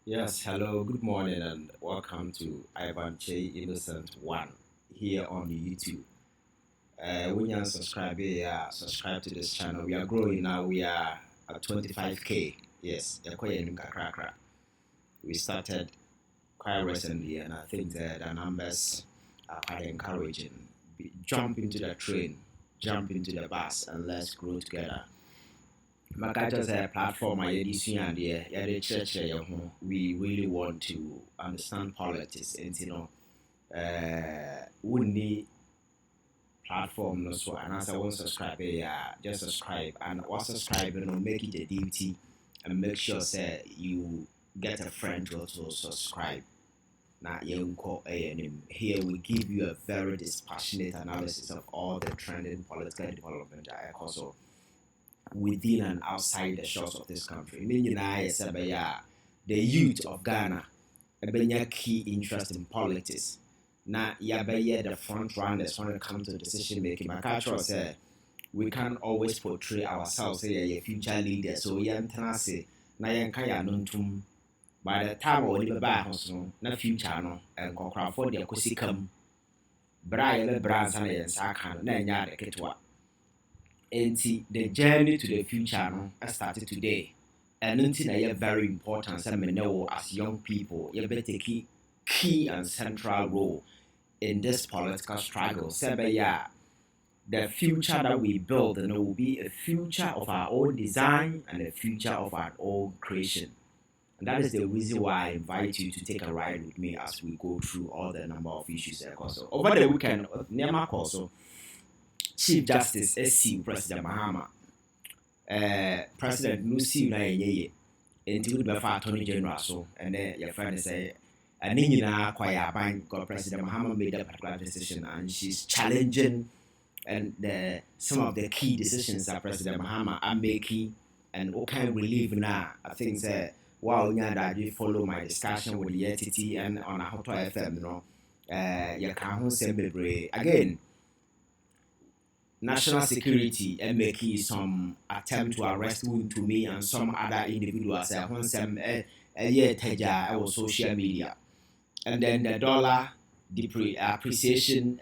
Yes, hello, good morning, and welcome to Ivan Che Innocent One here on YouTube. When you subscribe, subscribe to this channel. We are growing now. We are at 25k. Yes, we started quite recently, and I think that the numbers are quite encouraging. Jump into the train, jump into the bus, and let's grow together. Maka just a platform I we really want to understand politics and wouldn't platform no so and as I won't subscribe just subscribe and what subscribe make it a duty and make sure say you get a friend to also subscribe. Now here we give you a very dispassionate analysis of all the trending political development that I also within and outside the shores of this country. The youth of Ghana a key interest in politics. Now, the front runners when it comes to decision making. My culture say we can't always portray ourselves as a future leader. So say by the time we live back na future no and for the kusikam Brian Brands and Sakan na ketwa. And the journey to the future started today. And until I very important, I know as young people, you better take key and central role in this political struggle. The future that we build and it will be a future of our own design and a future of our own creation. And that is the reason why I invite you to take a ride with me as we go through all the number of issues. Over the weekend, Nema also Chief Justice SC President Mahama, President Nusi Naye, into the Attorney General. So, and then your friend say, and Nina Kwaya Bank, President Mahama made a particular decision, and she's challenging and some of the key decisions that President Mahama are making, and what kind of relief now. I think that while you follow my discussion with the entity and on a Hot FM, you can't say again. National security and making some attempt to arrest to me and some other individuals on some social media. And then the dollar appreciation,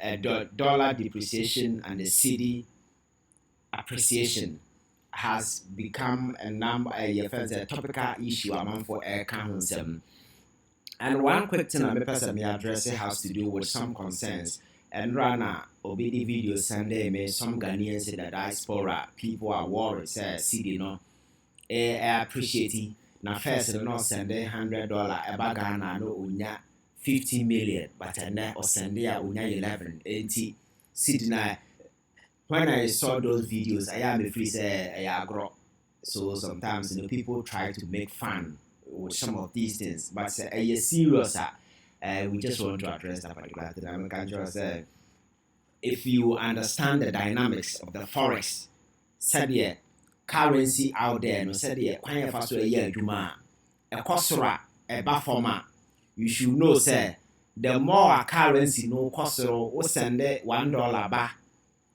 dollar depreciation and the cedi appreciation has become a topical issue among for air council. And one quick thing I'm addressing has to do with some concerns. And Rana, obedi video Sunday, me some Ghanaians in the diaspora, people are worried, say, Cedi no, I appreciate it. Now first, no send $100, eba Ghana no unya 50 million, but and then or send ya unya 11, 80. Cedi na. When I saw those videos, I am a free say I grow. So sometimes people try to make fun with some of these things, but serious. We just want to address that particular thing. If you understand the dynamics of the forex, said currency out there, no said quite fast a year juma, a kosora, a bafoma, you should know, say, the more currency no kosoro, or send $1 ba.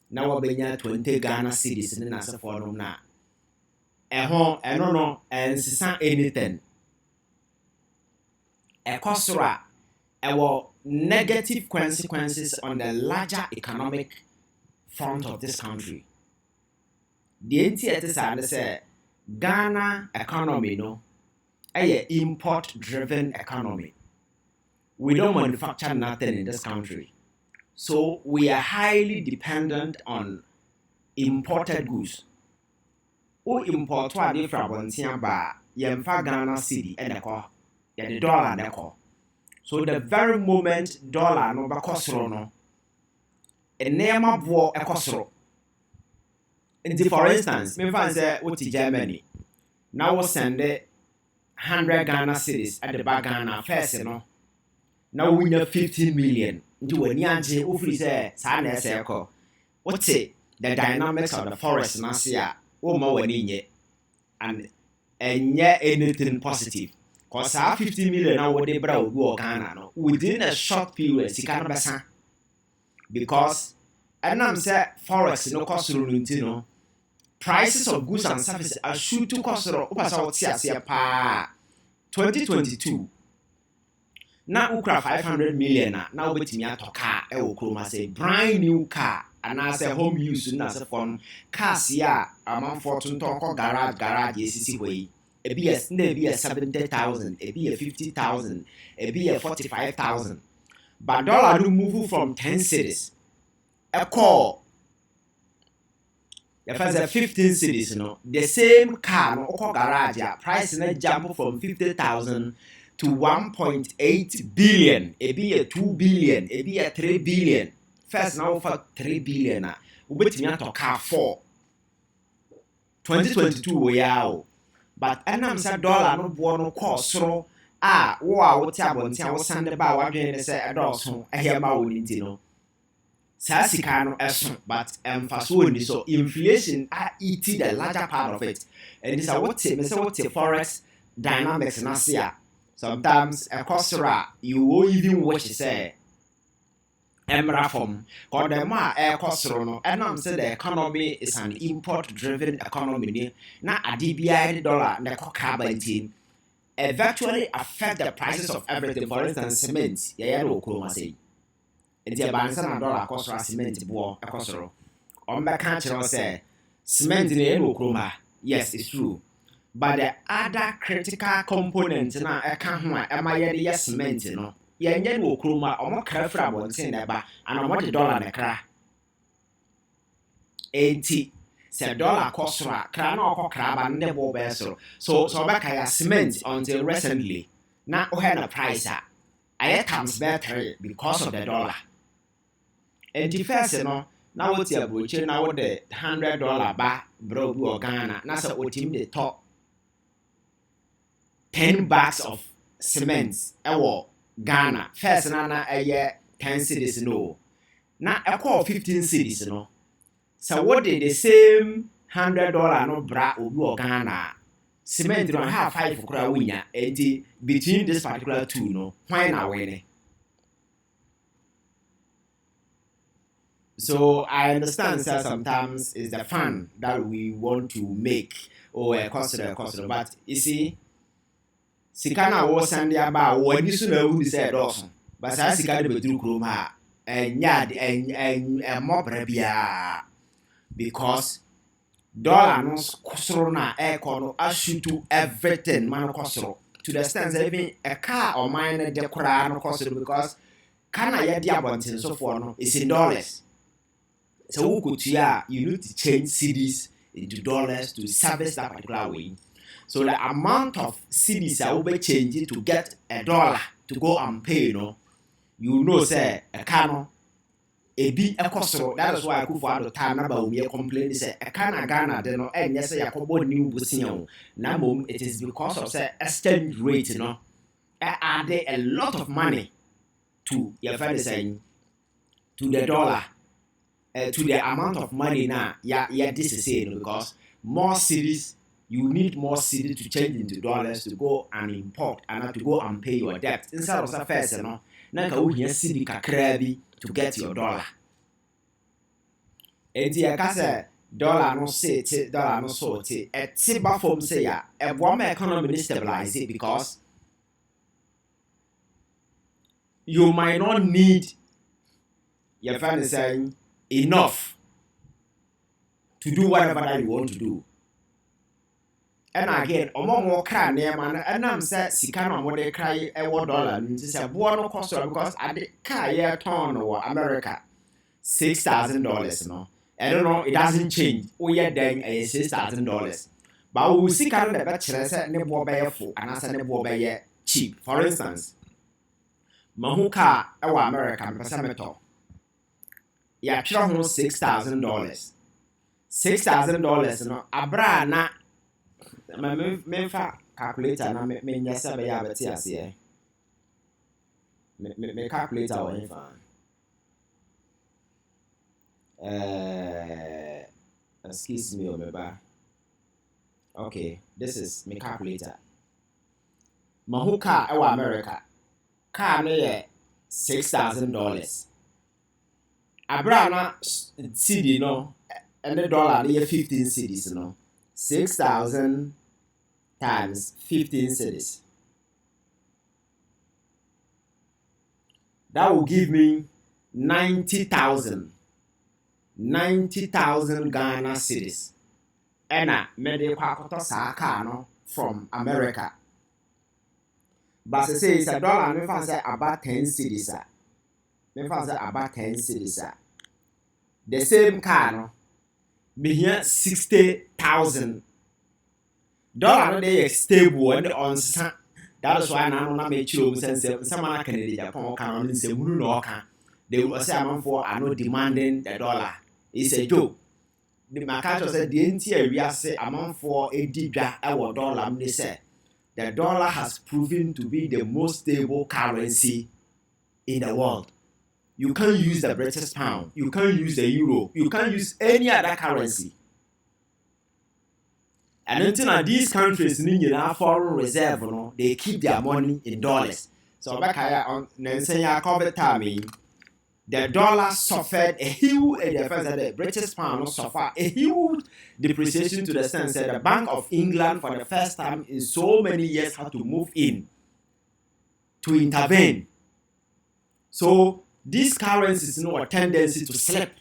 Now we 20 Ghana cedis in the for them now. I don't know, and anything. A kosora. Our negative consequences on the larger economic front of this country. The NTS say Ghana economy a import-driven economy. We don't manufacture nothing in this country, so we are highly dependent on imported goods. Who import what different ba yemfa Ghana cedi and the dollar and the. So the very moment dollar no bakosro no, enema bo ekosro. For instance, me fan say what Germany. Now we send 100 Ghana cedis at the back Ghana first no. Now we need 15 million. Into when yanje ofri say sa na ese what say the dynamics of the forest na see a wo ma wani nye and enye anything positive. Because 50 million now what they brought Ghana no within a short period because and I'm say forex no cost no prices of goods and services are shoot to cost 2022 na ukra 500 million na obetimi ato car e wo kroma say brand new car and as a home use na say for cars ya amanfo tonton ko garage esisi hoi ebi yes na ebi 70,000 ebi 50,000 ebi 45,000 but dollar do move from 10 cedis a call if as a 15 cedis no the same car no ko garage ya price na jump from 50,000 to 1.8 billion, ebi 2 billion, ebi 3 billion. First now for 3 billion na ubetimi ato car 4 2022 we yawo but enam say dollar no bo no cost soro wo a wo ti abontia wo sande ba wa dwen ne say edoso ehema wo ni no sa sika no eso but emphasis on this so inflation eat the larger part of it and this what forex dynamics na say sometimes a costra you will even wish say emra from cause the more air cosro no and I'm say the economy is an import driven economy na adbi dollar and the carbon team eventually affect the prices of everything. For instance, cement yeah no ko say nti abansa na dollar cosro cement bo cosro on be can say cement na no ko yes it's true. But the other critical component na eka ho a ema ye de cement no ye nye no okroma omo kra fra bonten na ba and omo de dollar na kra enti se dollar kosra kra na okokra ba nde bo be so ba kaya cement until recently na o had a price I comes better because of the dollar enti first no na what ya broche na what the $100 ba bro bi Ghana na so otim de top 10 bags of cement ewo Ghana first na 10 cedis no na e call 15 cedis no so what did the same $100 no bra obi Ghana cement no have 5 kura winya enti between this particular two no why na win. So I understand that sometimes it's the fun that we want to make or cost, but you see sikana wo sande aba wo ani so na wu say dawson but sa sika de bedru krom ha enya mobra bia because dollar no kosoro na no ashutu everything man kosoro to the extent that even a car or mine de kora no kosoro because kana ye dia bontin so for no is in dollars so who could you need to change cedis into dollars to service that particular way. So the amount of cedis I will be changing to get $1 to go and pay, you know, say a cano, a big costro. That is why I could for the time number we complain. Say a cana Ghana, then no, and yes, say a couple new business. Now, it is because of say exchange rate, are there a lot of money to your friend saying to the dollar. To the amount of money now, this is it because more cedis, you need more cedis to change into dollars to go and import and not to go and pay your debt. Instead of that first, now can we cedi kakrabi to get your dollar. And the case dollar no say dollar no so it. A tiba form say a one economy stabilize it because you might not need your friend is saying enough to do whatever that you want to do. And again, more cry near man, and I'm said, Sikano, what they cry $1, and say, no cost because I did car ton or America $6,000, no. I don't know, it doesn't change. Oh, yeah, then $6,000. But we see kind of the better set nebo by full and as a nebo by cheap. For instance, Mahuka, our American Pasameto. Yeah, $6,000. $6,000 no abra na me fa calculator na me nyasa be ya beti ase me calculator wo fa excuse me omeba. Okay, this is me calculator. Mahuka ewa America car no ye $6,000. Abra na cedi no and the dollar near 15 cedis, 6,000 times 15 cedis. that will give me 90,000 Ghana cedis. Ena mede kwa koto sa car no from America. But say it's a dollar, me fan say about 10 cedis. Me fan say about 10 cedis. The same car no be here 60,000 dollar. No dey stable and on. That is why now na me chiro sense some man can dey Japan kan on say munu no kan. They will say amount for are not demanding the dollar. It's a joke. The market said the entire we are say amount for a dibia our dollar. They say the dollar has proven to be the most stable currency in the world. You can't use the British pound, you can't use the euro, you can't use any other currency. And until these countries need our foreign reserve, no, they keep their money in dollars. So back on COVID time, the dollar suffered a huge, the British pound suffered a huge depreciation to the sense that the Bank of England for the first time in so many years had to move in to intervene. So these currencies a tendency to slip.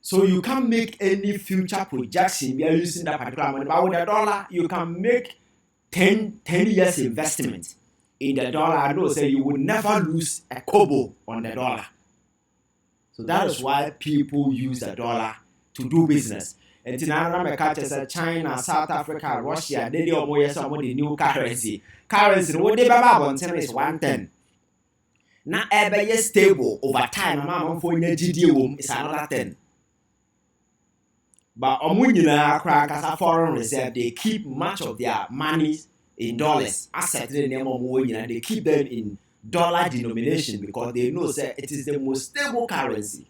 So you can't make any future projection. We are using that particular money. But with the dollar, you can make 10 years investment in the dollar. I know say you will never lose a kobo on the dollar. So that is why people use the dollar to do business. And in another countries like China, South Africa, Russia, they do some of the new currency. Currency, what they buy is 110. Now, every stable over time, amount for GDP is another 10. But as foreign reserve, they keep much of their money in dollars. Assets they keep them in dollar denomination because they know that it is the most stable currency.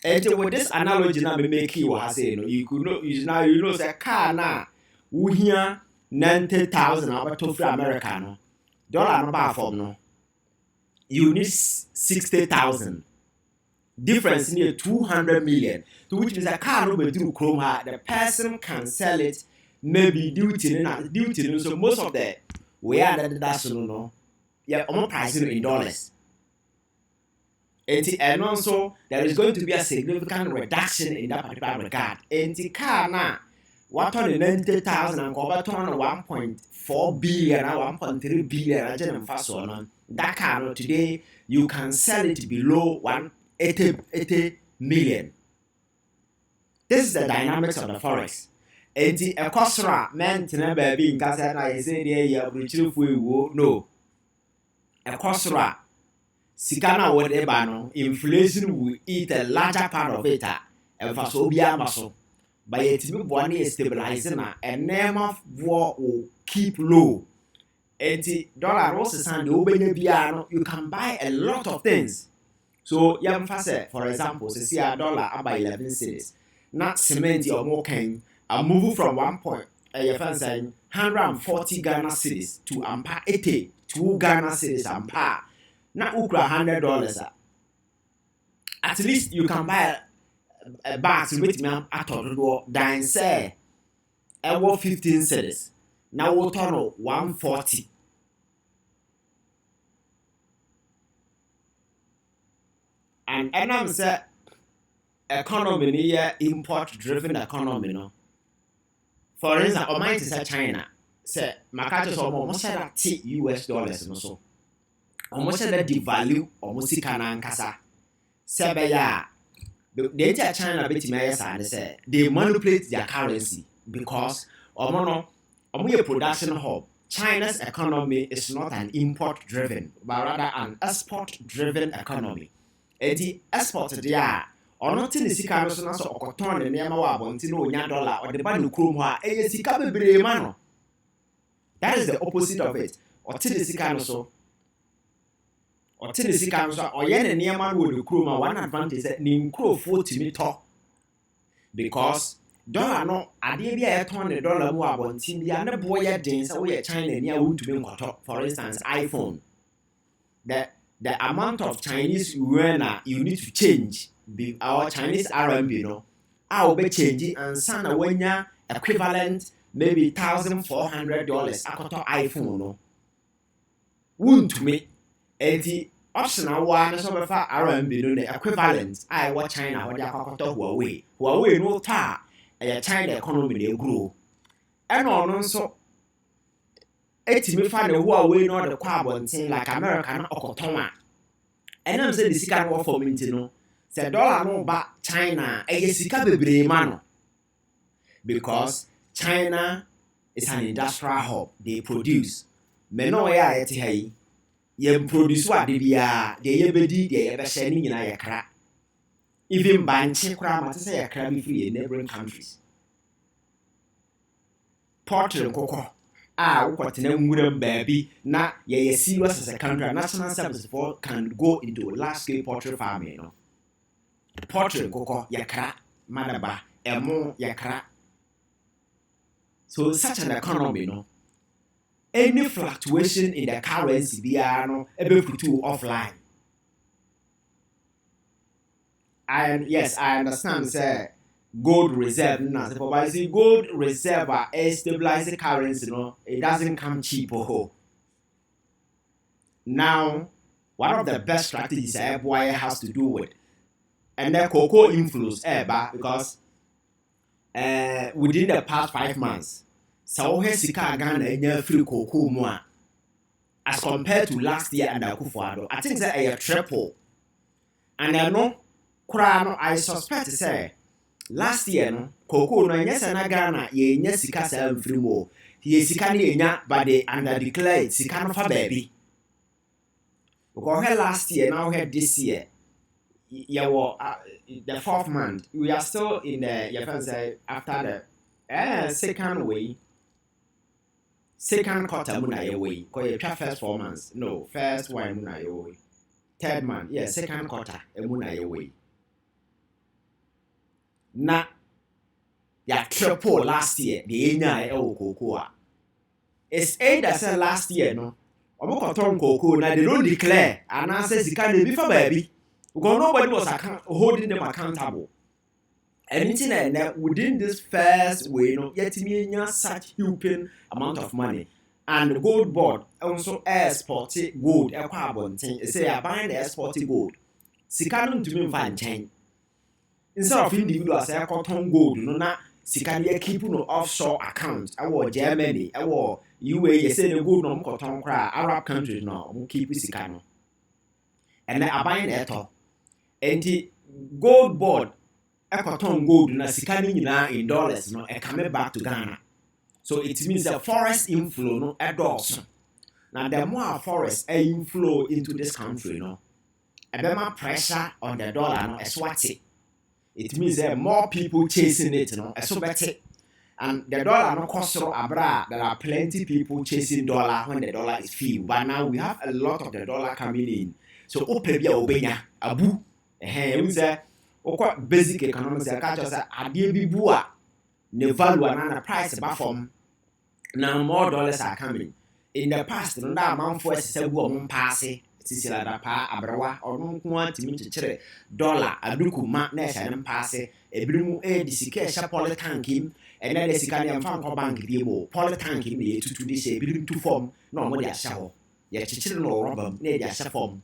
And with this analogy now me make you say you could know you know say car now we here 90,000 about to free America no dollar no buy for no you need 60,000. Difference near 200 million, to which means a car no be through Chrome. The person can sell it maybe duty. So most of the way that's no, yeah, pricing in dollars. And also there is going to be a significant reduction in that particular regard. And the car now, what on the 90,000 and cover 1.4 billion and 1.3 billion. That car today you can sell it below 80 million. This is the dynamics of the forex. And the cost meant to never be in Casa. I say, yeah, no. A cost Sikana whatever, inflation will eat a larger part of it. And for so be a muscle. By a team one is stabilizing, and name of war will keep low. $80 roses and the piano, you can buy a lot of things. So, young fast, for example, say a dollar by 11 cedis. Not cement or more can a move from 140 Ghana cedis to 82 Ghana cedis ampa. Not $100. At least you can buy a box with me at the door. Dine say, I want 15 cedis. Now we'll turn 140. And I'm say economy here import driven economy no. For instance, o mind is China. Say market so almost that US dollars no so. Almost that devalue almost kana nkasa. Say be ya the entire China bit me say they manipulate their currency because omo your production hub. China's economy is not an import driven but rather an export driven economy. The export there or not in the sika so na so okoton ne nema wa bonti no onya dollar or the ban no krom ha e sika bebre ma no. That is the opposite of it. Or tin the sika no so or tin the sika no so or ye ne nema no the krom one advantage that ni nkrofo timi to because dollar no ade bia e ton the dollar mu abonti bia ne boy den say we China ni a wuntumi nkoto. For instance, iPhone. The amount of Chinese yuan you need to change our Chinese RMB no I will be changing and sana wenya equivalent maybe $1,400 akoto iPhone no won't me enti option one so be fa RMB no the equivalent I what China what they akokoto Huawei no ta e China economy dey grow and on so etimi fa the Huawei no the kwa bonten like America na okoton a enam say the sika no for minti no say dollar no ba China e sika bebre ma no because China is an industrial hub. They produce me no ya eti hai ye produce what de bia de ye bedi de ye be hye ni nyina ye kra even banche kra ma say ye kra be free neighboring countries portrait kokko ukotena nwuram baabi na ye serious as a country national service for can go into large scale poultry farming no portrait kokko ye kra madaba emo ye kra. So such an economy no any fluctuation in the currency no ebe put offline. Yes, I understand say gold reserve na but I see gold reserve is stabilizing currency no it doesn't come cheap now one of the best strategies why has to do with and the cocoa inflows because within the past 5 months so he sika Ghana enya free cocoa mu as compared to last year and Akufo-Addo I think that a triple and I know I suspect say last year no cocoa no enya say na Ghana ye nya sika sa free mo ye sika na enya but they under declared sika no fa baby because last year now this year the 4th month we are still in the you can say after the second quarter muna yewe because you first 4 months no first one muna yewe 3rd month second quarter muna yewe na ya triple last year the enya cocoa it's either say last year no omo cotton cocoa na they don't declare and answer sika dey before baby because nobody was holding them accountable. Anything and within this first way, yet me such huge amount of money. And the gold board also exported gold, a carbon thing. Say I buy the exported gold. Sikano to me find chain. Instead of individuals, I cotton gold, Sikania keep no offshore account. I war Germany, I war UAE, say the gold no cotton cry, Arab countries no, keep Sikano. And I buy it all. And the gold board cotton gold na sika ni nyina in dollars no coming back to Ghana. So it means the forest inflow no adults. Now the more forest inflow into this country no a pressure on the dollar no eswati. It means there are more people chasing it no so better. And the dollar no cost so abra there are plenty people chasing dollar when the dollar is few. But now we have a lot of the dollar coming in. So opebia obenya abu we say basic economics catch us adie bi bu a ne value and price ba from now more dollars are coming in the past no that amount for say bu o pass sisi la da pa abrewa onu nko antimi chechere dollar aduku ma na ehya ne pass ebiru di sika ehya polytank and then the sika ne mfa nko bank bi mo polytank ne etutu di se ebiru tu form na omo dia hya ho ye chechere no rubber na dia hya form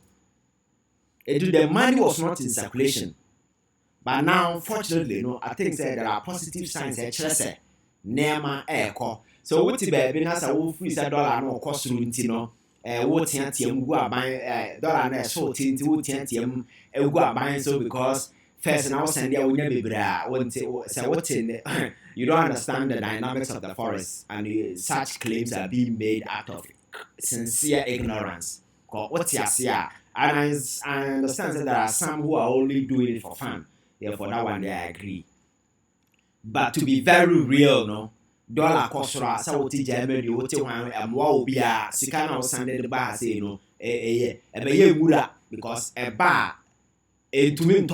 the money was not in circulation. But now, fortunately, I think that there are positive signs that say Nema echo. So what baby has a wolf is a dollar no cost runtino. What TNTM go buy dollar and so tinty would TNTM go buying so because first now send you will never bra won't say what's in you don't understand the dynamics of the forest and such claims are being made out of sincere ignorance. What's your and I understand that there are some who are only doing it for fun. Therefore, that one I agree. But to be very real, no, dollar cost so what Germany, what you want, and what will be a Sikana or Sunday the bar say, no, because a bar to me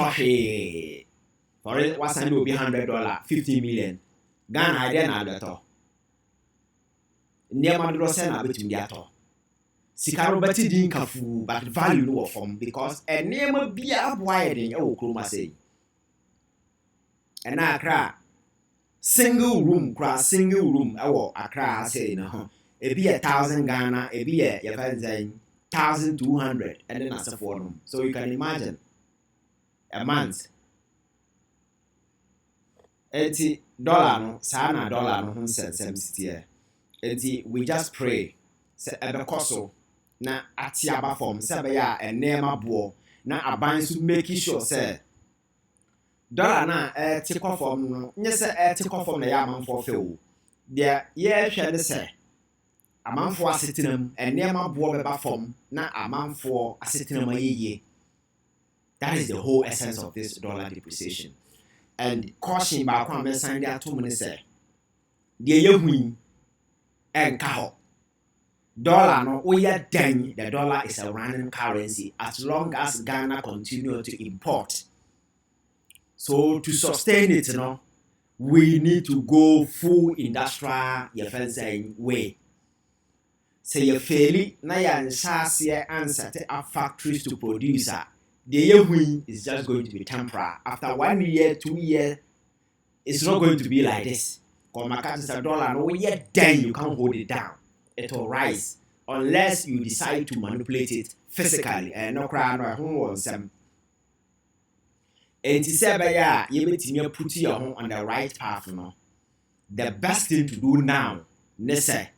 for it was will be $100, 50 million. Ghana, I didn't have that all. Near Madrosena between the ato. Sikaro bati din kafu but value no form because a name be a wide in your chroma say. And Accra single room Accra say no. It be 1,000 Ghana, it be a 1,200 and then as a form. So you can imagine a month. $80 no, sana dollar no sense here. We just pray. Say ebe koso na atiaba form say be ya enema bo na aban so make sure say dollar na take form no nye say take form na ya amanfo fe o. There ye hwe ne say amanfo asetenam enema bo beba form na amanfo asetenam ayeye. That is the whole essence of this dollar depreciation. And caution ba kwa me sign there to me say the yehui enka dollar no oya den. The dollar is a running currency as long as Ghana continue to import. So to sustain it, we need to go full industrial way. Say you fail na ya nshase answer to our factories to produce. The year is just going to be temporary. After 1 year, 2 years, it's not going to be like this. Because my cat is $1, no yet then you can't hold it down. It will rise unless you decide to manipulate it physically. And no cry no home was some. And to say you put your home on the right path. No, the best thing to do now, Nessa,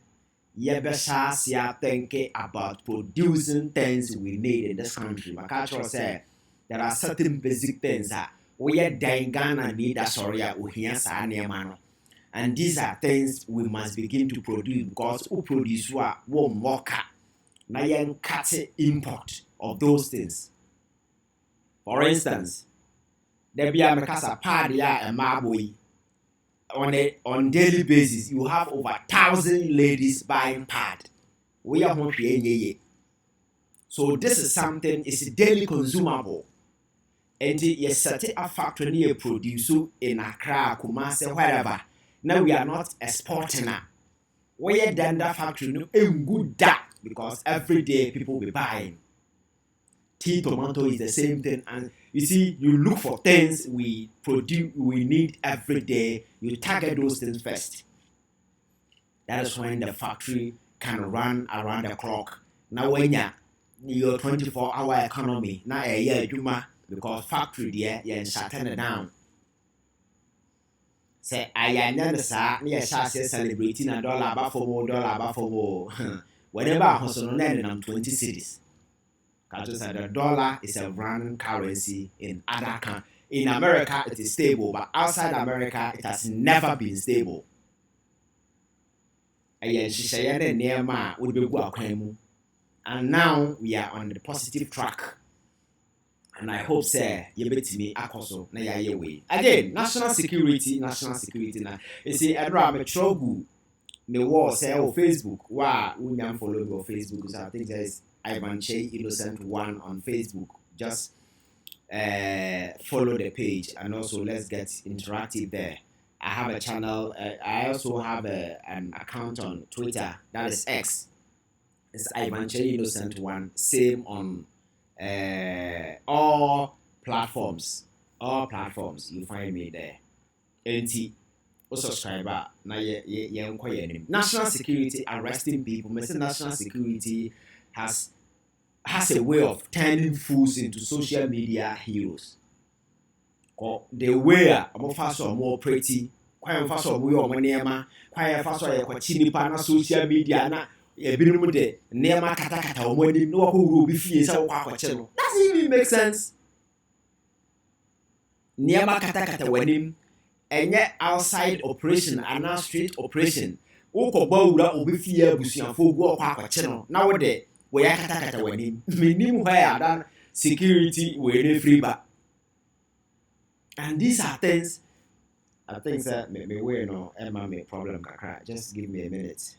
you better thinking about producing things we need in this country. My culture said there are certain basic things that we are dying Ghana need a sorry and these are things we must begin to produce because who produce what won't work now you cut import of those things. For instance, there be a Mikasa party and Mabui. On daily basis, you have over 1,000 ladies buying pad. We are not paying. So this is something, it's daily consumable. And you set a factory you produce in Accra, Kumasi, wherever. Now we are not exporting now. We are done that factory no good that because every day people be buying. Tea, tomato is the same thing, and you see, you look for things we produce, we need every day. You target those things first. That is when the factory can run around the clock. Now, when your 24-hour economy, now a year juma because factory there, you're shutting it down. Say, I am sa near Shasha celebrating $1 for more. Whenever I was on 20 cities. The dollar is a running currency in other countries. In America, it is stable, but outside America, it has never been stable. And now we are on the positive track. And I hope, sir, you bet me akoso na ya way. Again, national security. Now, you see, Edra Metrogu, me war say on Facebook. Wow, we can follow me on Facebook. So I think there is Ivan Che Innocent 1 on Facebook. Just follow the page and also let's get interactive there. I have a channel. I also have an account on Twitter. That is X. It's Ivan Che Innocent 1. Same on all platforms. All platforms. You find me there. NT. Subscriber. National security arresting people. National security has a way of turning fools into social media heroes. Or the way I'm fast or more pretty, quite fast or we or moneyama, quite fast or chini pana social media na ebinimu de neema kata or money no who be fees or channel. Doesn't even make sense. Neema kata wenim and yet outside operation and now street operation. Oko bawura obi fear busianfo go kwa channel. Nowadays we are kata wenim. Minimum where than security we free back. And these are things I think that may wear no Emma may problem. Just give me a minute.